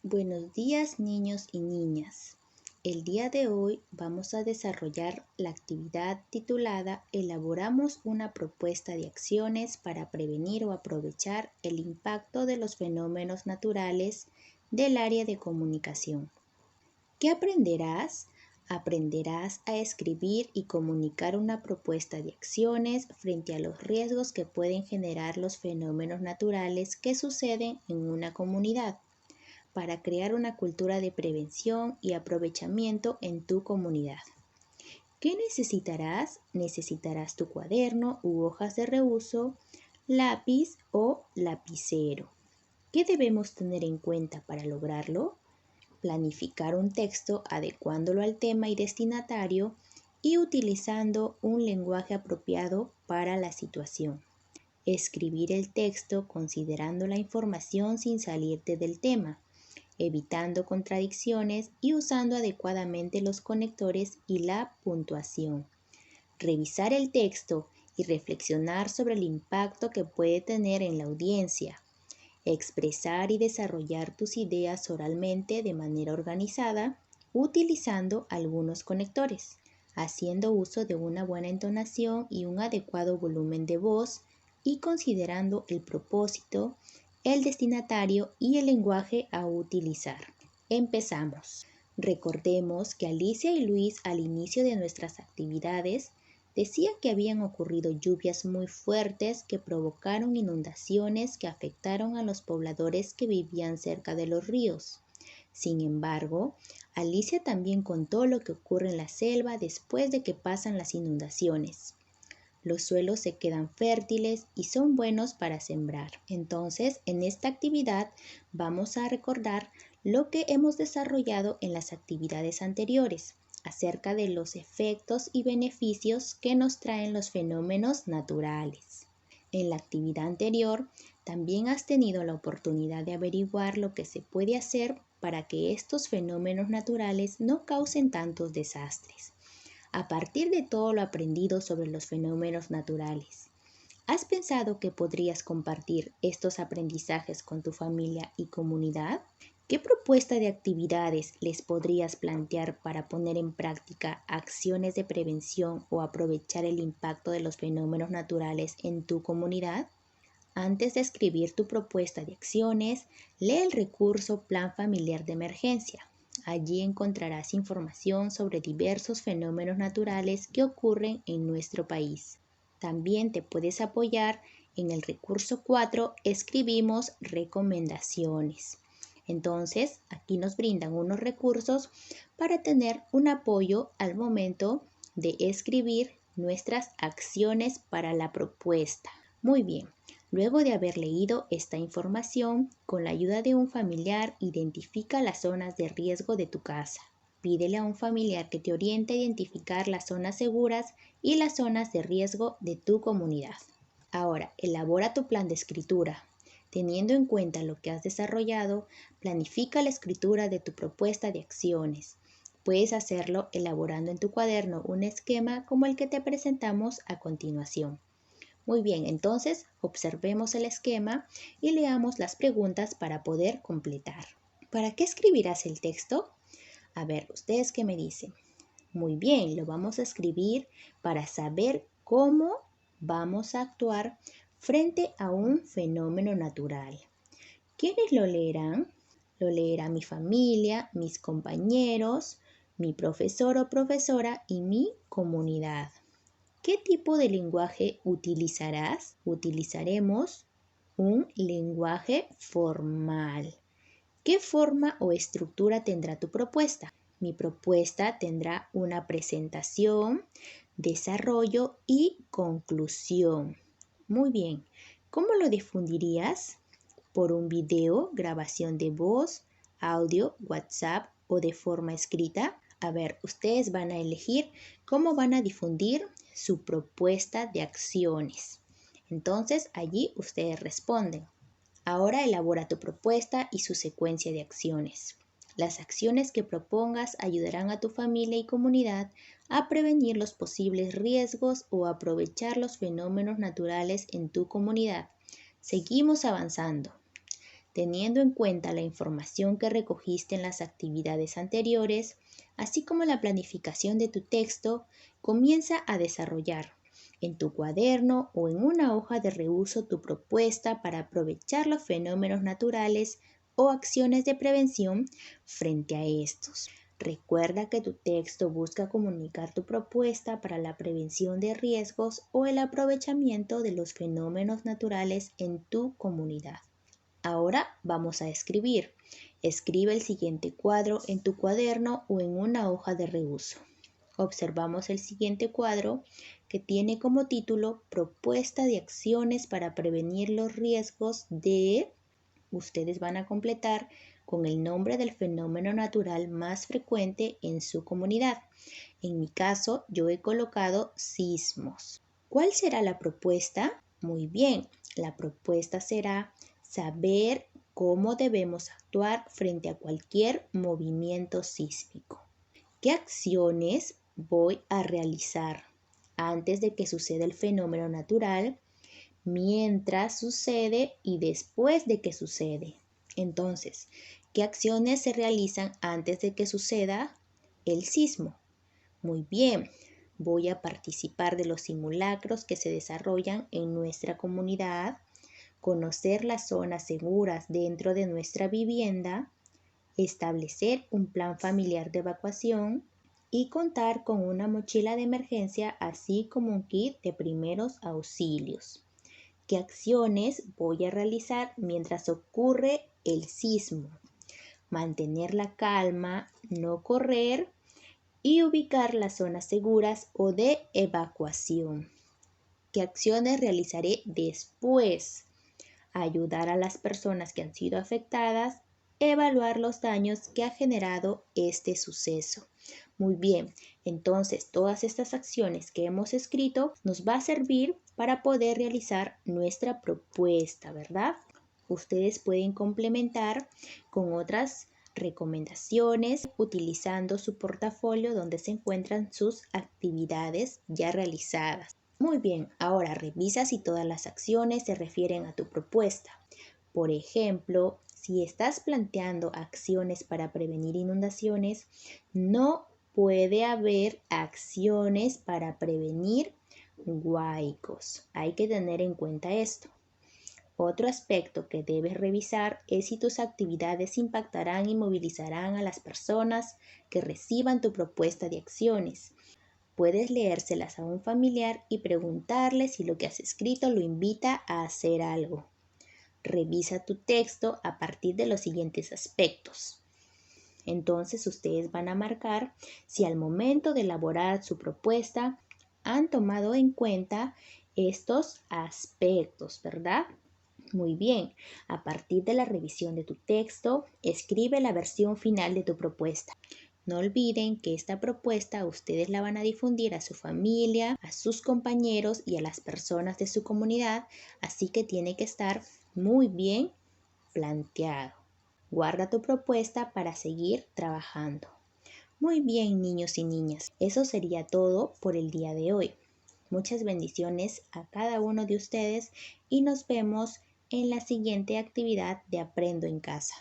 Buenos días, niños y niñas. El día de hoy vamos a desarrollar la actividad titulada Elaboramos una propuesta de acciones para prevenir o aprovechar el impacto de los fenómenos naturales del área de comunicación. ¿Qué aprenderás? Aprenderás a escribir y comunicar una propuesta de acciones frente a los riesgos que pueden generar los fenómenos naturales que suceden en una comunidad, para crear una cultura de prevención y aprovechamiento en tu comunidad. ¿Qué necesitarás? Necesitarás tu cuaderno u hojas de reuso, lápiz o lapicero. ¿Qué debemos tener en cuenta para lograrlo? Planificar un texto adecuándolo al tema y destinatario y utilizando un lenguaje apropiado para la situación. Escribir el texto considerando la información sin salirte del tema, evitando contradicciones y usando adecuadamente los conectores y la puntuación. Revisar el texto y reflexionar sobre el impacto que puede tener en la audiencia. Expresar y desarrollar tus ideas oralmente de manera organizada, utilizando algunos conectores, haciendo uso de una buena entonación y un adecuado volumen de voz y considerando el propósito, el destinatario y el lenguaje a utilizar. Empezamos. Recordemos que Alicia y Luis al inicio de nuestras actividades decían que habían ocurrido lluvias muy fuertes que provocaron inundaciones que afectaron a los pobladores que vivían cerca de los ríos. Sin embargo, Alicia también contó lo que ocurre en la selva después de que pasan las inundaciones. Los suelos se quedan fértiles y son buenos para sembrar. Entonces, en esta actividad vamos a recordar lo que hemos desarrollado en las actividades anteriores acerca de los efectos y beneficios que nos traen los fenómenos naturales. En la actividad anterior, también has tenido la oportunidad de averiguar lo que se puede hacer para que estos fenómenos naturales no causen tantos desastres. A partir de todo lo aprendido sobre los fenómenos naturales, ¿has pensado que podrías compartir estos aprendizajes con tu familia y comunidad? ¿Qué propuesta de actividades les podrías plantear para poner en práctica acciones de prevención o aprovechar el impacto de los fenómenos naturales en tu comunidad? Antes de escribir tu propuesta de acciones, lee el recurso Plan Familiar de Emergencia. Allí encontrarás información sobre diversos fenómenos naturales que ocurren en nuestro país. También te puedes apoyar en el recurso 4, Escribimos recomendaciones. Entonces, aquí nos brindan unos recursos para tener un apoyo al momento de escribir nuestras acciones para la propuesta. Muy bien. Luego de haber leído esta información, con la ayuda de un familiar, identifica las zonas de riesgo de tu casa. Pídele a un familiar que te oriente a identificar las zonas seguras y las zonas de riesgo de tu comunidad. Ahora, elabora tu plan de escritura. Teniendo en cuenta lo que has desarrollado, planifica la escritura de tu propuesta de acciones. Puedes hacerlo elaborando en tu cuaderno un esquema como el que te presentamos a continuación. Muy bien, entonces observemos el esquema y leamos las preguntas para poder completar. ¿Para qué escribirás el texto? A ver, ¿ustedes qué me dicen? Muy bien, lo vamos a escribir para saber cómo vamos a actuar frente a un fenómeno natural. ¿Quiénes lo leerán? Lo leerá mi familia, mis compañeros, mi profesor o profesora y mi comunidad. ¿Qué tipo de lenguaje utilizarás? Utilizaremos un lenguaje formal. ¿Qué forma o estructura tendrá tu propuesta? Mi propuesta tendrá una presentación, desarrollo y conclusión. Muy bien. ¿Cómo lo difundirías? ¿Por un video, grabación de voz, audio, WhatsApp o de forma escrita? A ver, ustedes van a elegir cómo van a difundir su propuesta de acciones. Entonces, allí ustedes responden. Ahora elabora tu propuesta y su secuencia de acciones. Las acciones que propongas ayudarán a tu familia y comunidad a prevenir los posibles riesgos o aprovechar los fenómenos naturales en tu comunidad. Seguimos avanzando. Teniendo en cuenta la información que recogiste en las actividades anteriores, así como la planificación de tu texto, comienza a desarrollar en tu cuaderno o en una hoja de reuso tu propuesta para aprovechar los fenómenos naturales o acciones de prevención frente a estos. Recuerda que tu texto busca comunicar tu propuesta para la prevención de riesgos o el aprovechamiento de los fenómenos naturales en tu comunidad. Ahora vamos a escribir. Escribe el siguiente cuadro en tu cuaderno o en una hoja de reuso. Observamos el siguiente cuadro que tiene como título Propuesta de acciones para prevenir los riesgos de... Ustedes van a completar con el nombre del fenómeno natural más frecuente en su comunidad. En mi caso, yo he colocado sismos. ¿Cuál será la propuesta? Muy bien, la propuesta será saber cómo debemos actuar frente a cualquier movimiento sísmico. ¿Qué acciones voy a realizar antes de que suceda el fenómeno natural, mientras sucede y después de que sucede? Entonces, ¿qué acciones se realizan antes de que suceda el sismo? Muy bien, voy a participar de los simulacros que se desarrollan en nuestra comunidad, conocer las zonas seguras dentro de nuestra vivienda, establecer un plan familiar de evacuación y contar con una mochila de emergencia, así como un kit de primeros auxilios. ¿Qué acciones voy a realizar mientras ocurre el sismo? Mantener la calma, no correr y ubicar las zonas seguras o de evacuación. ¿Qué acciones realizaré después? Ayudar a las personas que han sido afectadas, evaluar los daños que ha generado este suceso. Muy bien, entonces todas estas acciones que hemos escrito nos va a servir para poder realizar nuestra propuesta, ¿verdad? Ustedes pueden complementar con otras recomendaciones utilizando su portafolio donde se encuentran sus actividades ya realizadas. Muy bien, ahora revisa si todas las acciones se refieren a tu propuesta. Por ejemplo, si estás planteando acciones para prevenir inundaciones, no puede haber acciones para prevenir huaicos. Hay que tener en cuenta esto. Otro aspecto que debes revisar es si tus actividades impactarán y movilizarán a las personas que reciban tu propuesta de acciones. Puedes leérselas a un familiar y preguntarle si lo que has escrito lo invita a hacer algo. Revisa tu texto a partir de los siguientes aspectos. Entonces ustedes van a marcar si al momento de elaborar su propuesta han tomado en cuenta estos aspectos, ¿verdad? Muy bien, a partir de la revisión de tu texto, escribe la versión final de tu propuesta. No olviden que esta propuesta ustedes la van a difundir a su familia, a sus compañeros y a las personas de su comunidad, así que tiene que estar muy bien planteado. Guarda tu propuesta para seguir trabajando. Muy bien, niños y niñas, eso sería todo por el día de hoy. Muchas bendiciones a cada uno de ustedes y nos vemos en la siguiente actividad de Aprendo en Casa.